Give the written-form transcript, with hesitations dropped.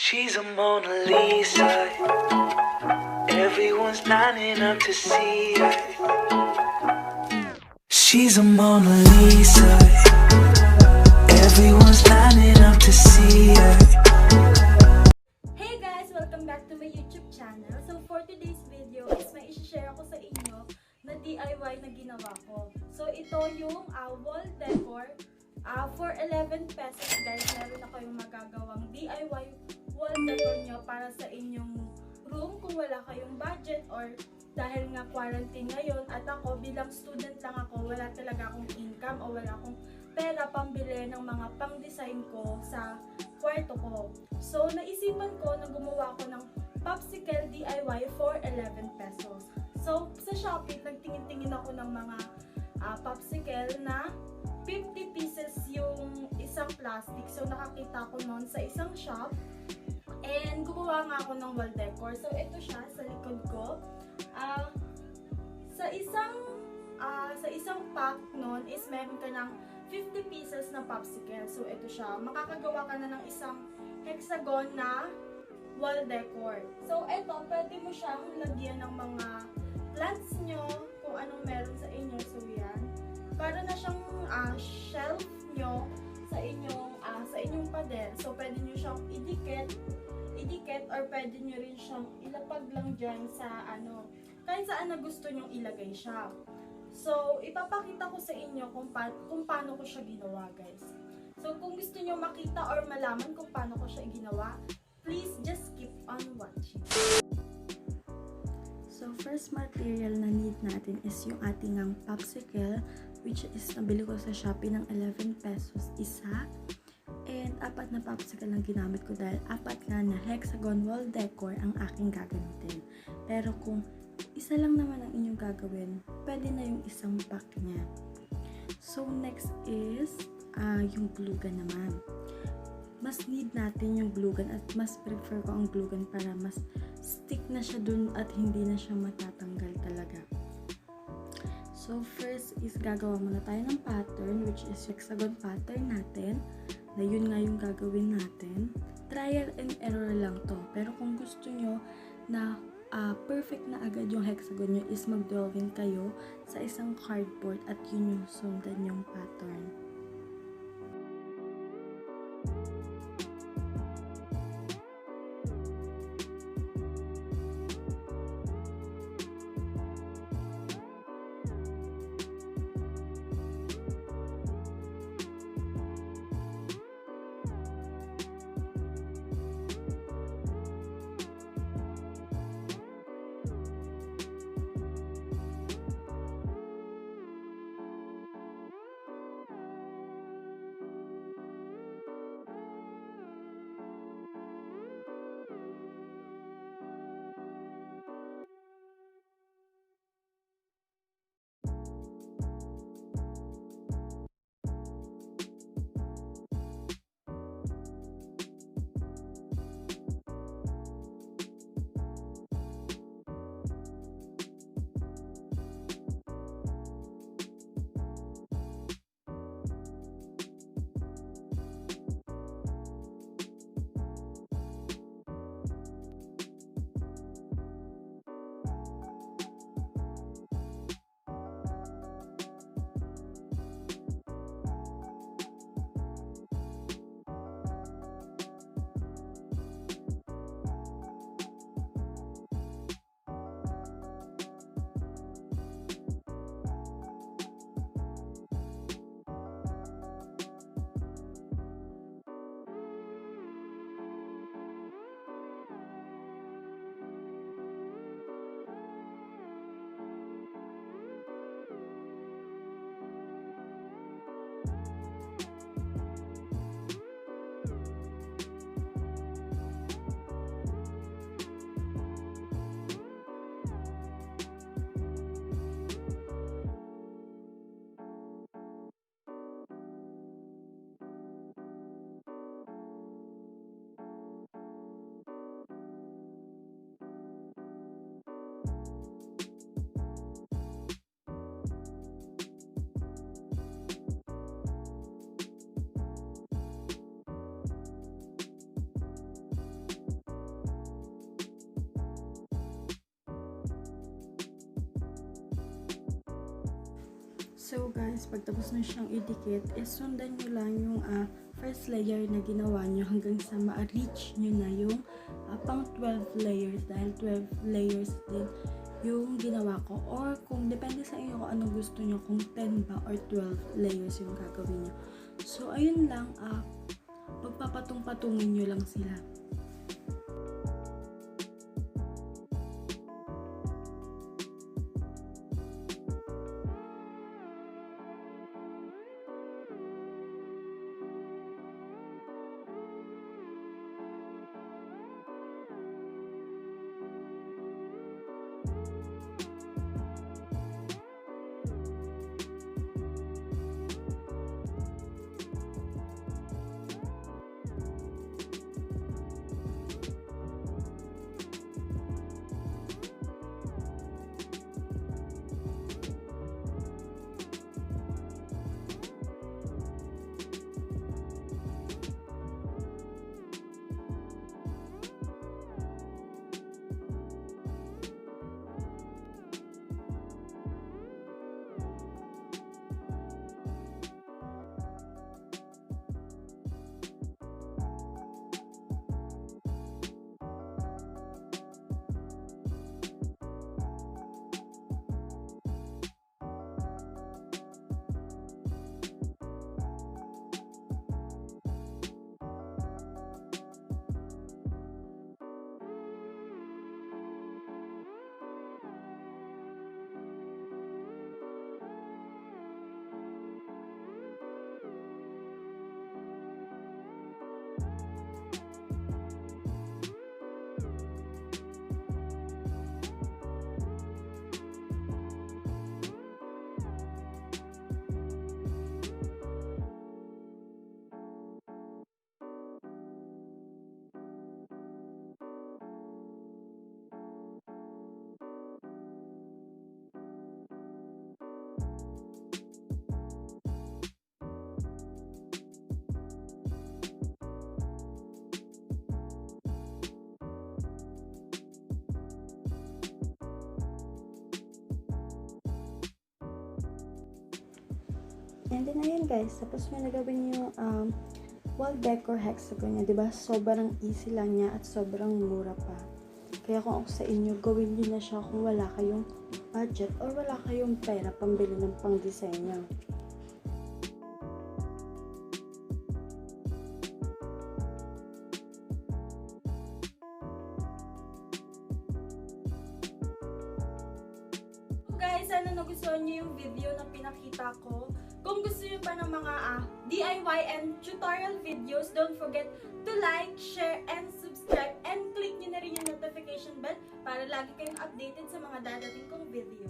She's a Mona Lisa. Everyone's lining up to see her. She's a Mona Lisa. Everyone's lining up to see her. Hey guys! Welcome back to my YouTube channel. So for today's video is may isi-share ako sa inyo na DIY na ginawa ko. So ito yung wall decor. For 11 pesos guys, meron na kayong magagawang DIY wall decor nyo para sa inyong room kung wala kayong budget or dahil nga quarantine ngayon at ako bilang student lang ako, wala talaga akong income o wala akong pera pambili ng mga pang-design ko sa kwarto ko. So naisipan ko na gumawa ako ng popsicle DIY for 11 pesos. So sa Shopee, nagtingin-tingin ako ng mga popsicle na 50 pieces yung isang plastic. So nakakita ko noon sa isang shop. And gumawa nga ako ng wall decor. So ito siya sa likod ko. Sa isang pack noon is meron ka ng 50 pieces na popsicle. So ito siya. Makakagawa ka na ng isang hexagon na wall decor. So ito, pwede mo siyang lagyan ng mga plants nyo kung anong meron sa inyo. So yan. Para na siyang shelf nyo sa inyong pader. So pwede nyo siyang idikit or pwede nyo rin siyang ilapag lang dyan sa kahit saan na gusto nyo ilagay siya. So ipapakita ko sa inyo kung paano ko siya ginawa guys. So kung gusto nyo makita or malaman kung paano ko siya ginawa, please just keep on watching. So first material na need natin is yung ating popsicle, which is nabili ko sa Shopee ng 11 pesos isa. And 4 na popsicle ang ginamit ko dahil 4 nga na hexagon wall decor ang aking gagamitin. Pero kung isa lang naman ang inyong gagawin, pwede na yung isang pack niya. So next is yung glue gun naman. Mas need natin yung glue gun at mas prefer ko ang glue gun para mas stick na siya dun at hindi na siya matatanggal talaga. So first is gagawa muna tayo ng pattern, which is hexagon pattern natin. Na yun nga yung gagawin natin. Trial and error lang to. Pero kung gusto nyo na perfect na agad yung hexagon nyo is mag-drawing kayo sa isang cardboard at yun yung sundan yung pattern. guys, pag tapos na siyang idikit, sundan nyo lang yung first layer na ginawa nyo hanggang sa ma-reach nyo na yung pang 12 layers dahil 12 layers din yung ginawa ko. Or kung depende sa inyo kung anong gusto nyo, kung 10 ba or 12 layers yung gagawin nyo. So, ayun lang, magpapatong-patungin nyo lang sila. And then, ayun guys, tapos nyo nagawin yung wall decor hexagon niya, diba? Sobrang easy lang niya at sobrang mura pa. Kaya kung ako sa inyo, gawin nyo na siya kung wala kayong budget or wala kayong pera pambili ng pang-disenyo. Guys, sana nagustuhan nyo yung video na pinakita ko. Kung gusto nyo pa ng mga DIY and tutorial videos, don't forget to like, share, and subscribe. And click nyo na rin yung notification bell para lagi kayong updated sa mga dadating kong video.